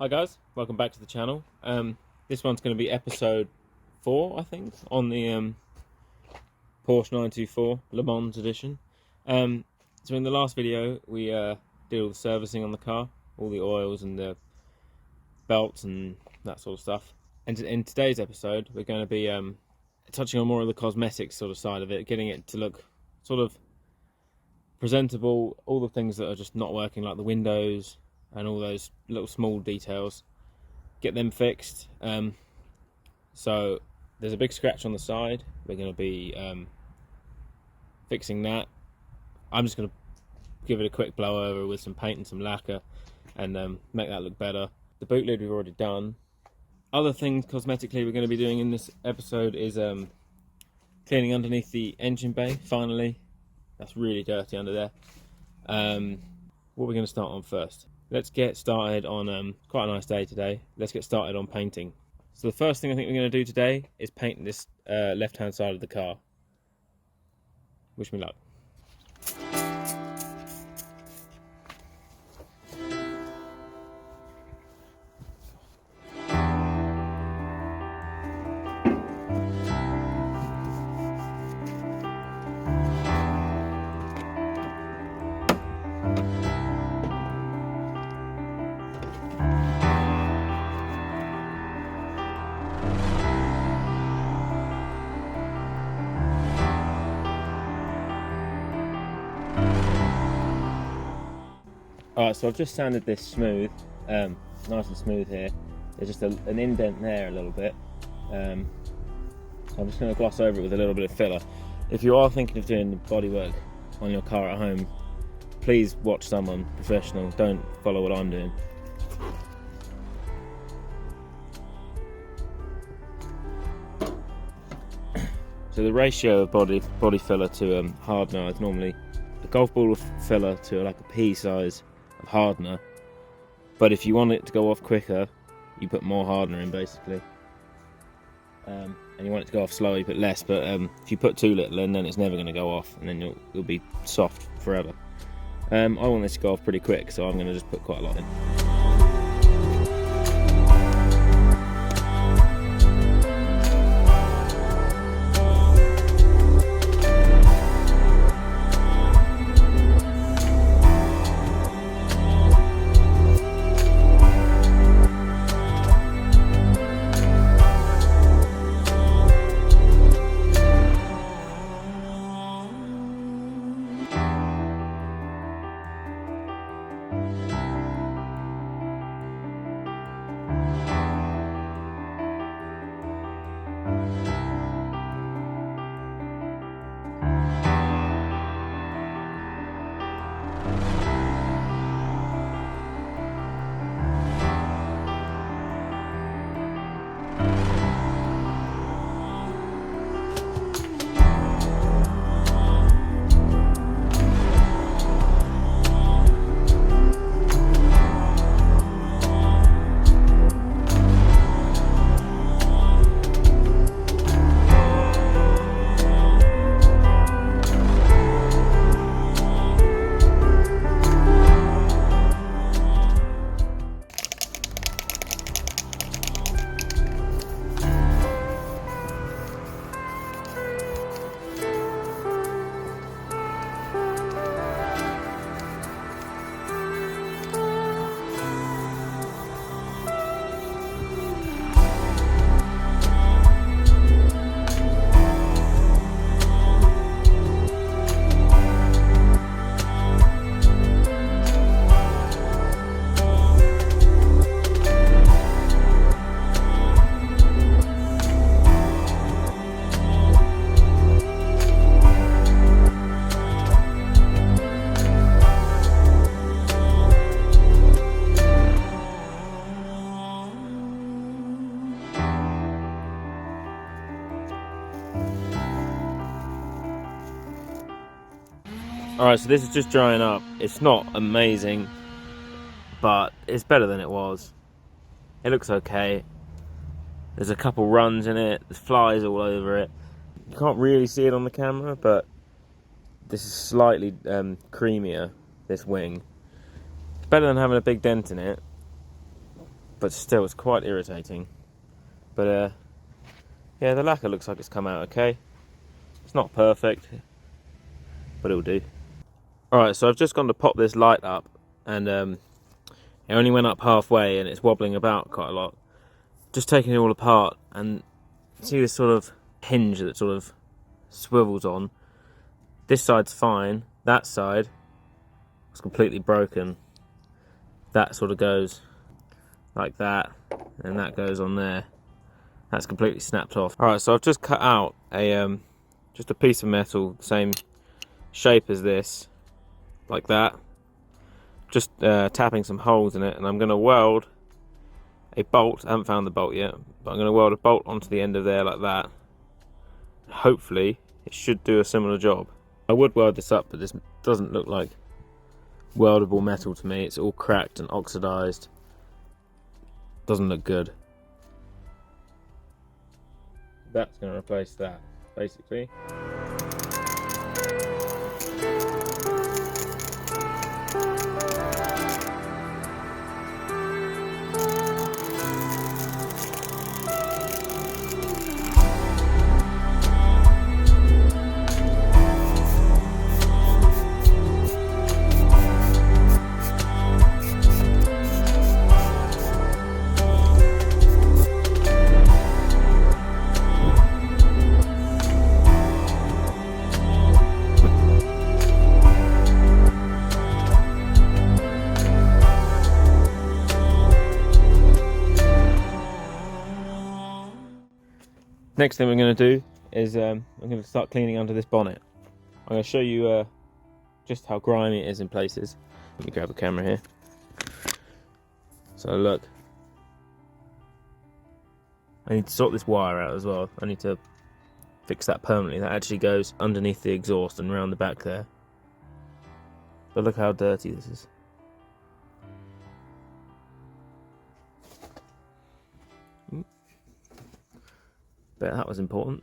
Hi guys, welcome back to the channel. This one's going to be episode 4, I think, on the Porsche 924 Le Mans edition. So in the last video we did all the servicing on the car, all the oils and the belts and that sort of stuff. And in today's episode we're going to be touching on more of the cosmetics sort of side of it, getting it to look sort of presentable, all the things that are just not working, like the windows and all those little small details, get them fixed. So there's a big scratch on the side. We're going to be fixing that. I'm just going to give it a quick blow over with some paint and some lacquer and make that look better. The boot lid we've already done. Other things cosmetically we're going to be doing in this episode is cleaning underneath the engine bay. Finally, that's really dirty under there. What we're going to start on first. Let's get started on, quite a nice day today, let's get started on painting. So the first thing I think we're going to do today is paint this left hand side of the car. Wish me luck. Alright, so I've just sanded this smooth, nice and smooth here. There's just an indent there a little bit. So I'm just going to gloss over it with a little bit of filler. If you are thinking of doing the bodywork on your car at home, please watch someone professional, don't follow what I'm doing. So the ratio of body filler to hardener is normally a golf ball of filler to like a pea size of hardener, but if you want it to go off quicker, you put more hardener in basically, and you want it to go off slower, you put less. But if you put too little in, then it's never going to go off, and then you'll be soft forever. I want this to go off pretty quick, so I'm going to just put quite a lot in. Alright, so this is just drying up. It's not amazing, but it's better than it was. It looks okay. There's a couple runs in it, there's flies all over it. You can't really see it on the camera, but this is slightly creamier, this wing. It's better than having a big dent in it, but still it's quite irritating. But yeah, the lacquer looks like it's come out okay. It's not perfect, but it'll do. Alright, so I've just gone to pop this light up, and it only went up halfway and it's wobbling about quite a lot. Just taking it all apart, and see this sort of hinge that sort of swivels on. This side's fine, that side is completely broken. That sort of goes like that, and that goes on there. That's completely snapped off. Alright, so I've just cut out a just a piece of metal, the same shape as this, like that. Just tapping some holes in it, and I'm going to weld a bolt. I haven't found the bolt yet, but I'm going to weld a bolt onto the end of there like that. Hopefully it should do a similar job. I would weld this up, but this doesn't look like weldable metal to me. It's all cracked and oxidized. Doesn't look good. That's going to replace that, basically. Next thing we're going to do is I'm going to start cleaning under this bonnet. I'm going to show you just how grimy it is in places. Let me grab the camera here. So look, I need to sort this wire out as well. I need to fix that permanently. That actually goes underneath the exhaust and round the back there. But look how dirty this is. Bet that was important.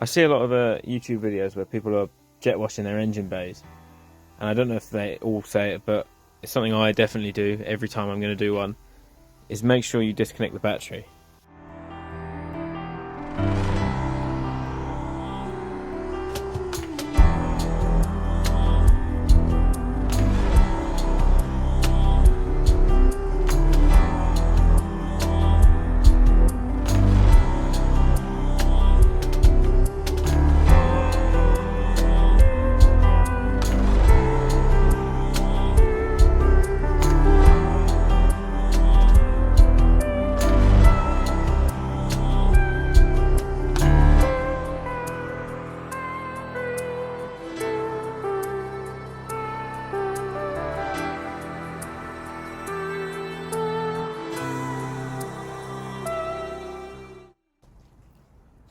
I see a lot of YouTube videos where people are jet washing their engine bays, and I don't know if they all say it, but it's something I definitely do every time I'm going to do one, is make sure you disconnect the battery.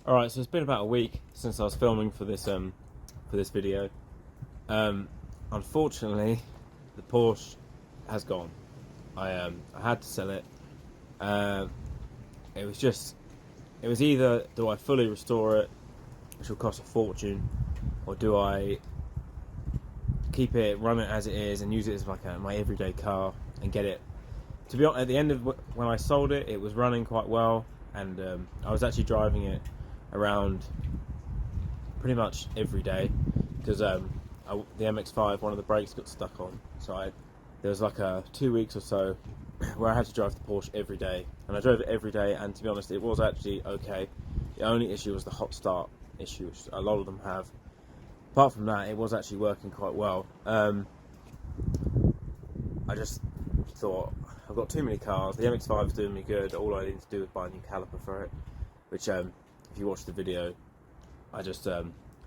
Alright, so it's been about a week since I was filming for this video. Unfortunately, the Porsche has gone. I had to sell it. It was either do I fully restore it, which will cost a fortune, or do I keep it, run it as it is, and use it as like my everyday car and get it. To be honest, at the end of when I sold it, it was running quite well, and I was actually driving it around pretty much every day, because the MX-5, one of the brakes got stuck on, so there was like 2 weeks or so where I had to drive the Porsche every day, and I drove it every day, and to be honest, it was actually okay. The only issue was the hot start issue, which a lot of them have. Apart from that, it was actually working quite well. I just thought, I've got too many cars, the MX-5 is doing me good, all I need to do is buy a new caliper for it, which if you watch the video, I just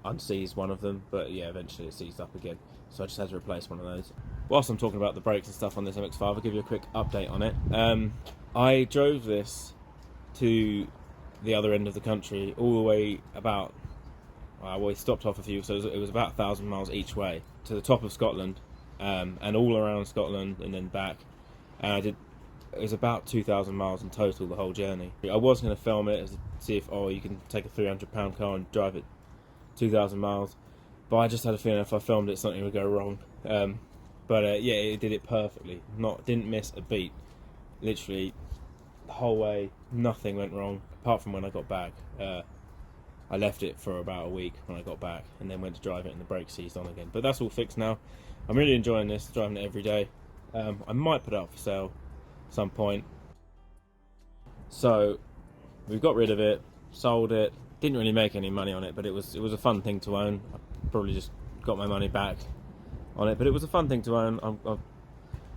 unseized one of them, but yeah, eventually it seized up again, so I just had to replace one of those. Whilst I'm talking about the brakes and stuff on this MX-5, I'll give you a quick update on it. I drove this to the other end of the country, all the way about, well, we stopped off a few, so it was about 1,000 miles each way, to the top of Scotland, and all around Scotland and then back, and I did it was about 2,000 miles in total, the whole journey. I was going to film it to see if, you can take a 300-pound car and drive it 2,000 miles, but I just had a feeling if I filmed it, something would go wrong. But yeah, it did it perfectly. Didn't miss a beat. Literally, the whole way, nothing went wrong, apart from when I got back. I left it for about a week when I got back, and then went to drive it and the brakes seized on again. But that's all fixed now. I'm really enjoying this, driving it every day. I might put it up for sale at some point. So we've got rid of it, sold it. Didn't really make any money on it, but it was a fun thing to own. I probably just got my money back on it, but it was a fun thing to own.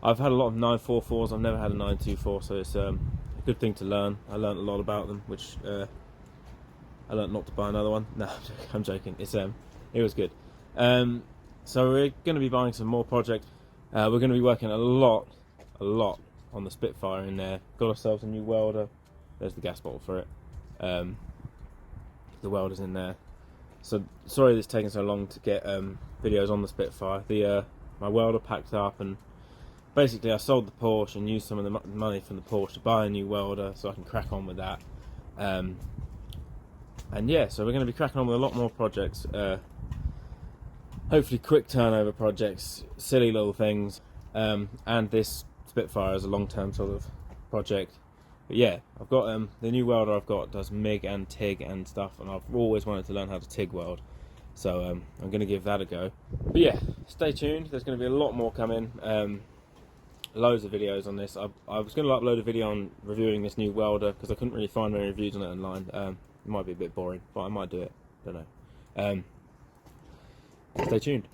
I've had a lot of 944s. I've never had a 924, so it's a good thing to learn. I learned a lot about them, which I learned not to buy another one. No, I'm joking. It was good. So we're going to be buying some more projects. We're going to be working a lot on the Spitfire in there. Got ourselves a new welder. There's the gas bottle for it. The welder's in there. So sorry it's taken so long to get videos on the Spitfire. My welder packed up, and basically I sold the Porsche and used some of the money from the Porsche to buy a new welder so I can crack on with that. And yeah, so we're going to be cracking on with a lot more projects. Hopefully quick turnover projects, silly little things, and this Spitfire is a long-term sort of project. But yeah, I've got the new welder I've got does MIG and TIG and stuff, and I've always wanted to learn how to TIG weld, so I'm going to give that a go. But yeah, stay tuned. There's going to be a lot more coming. Loads of videos on this. I was going to upload a video on reviewing this new welder because I couldn't really find any reviews on it online. It might be a bit boring, but I might do it. Don't know. Stay tuned.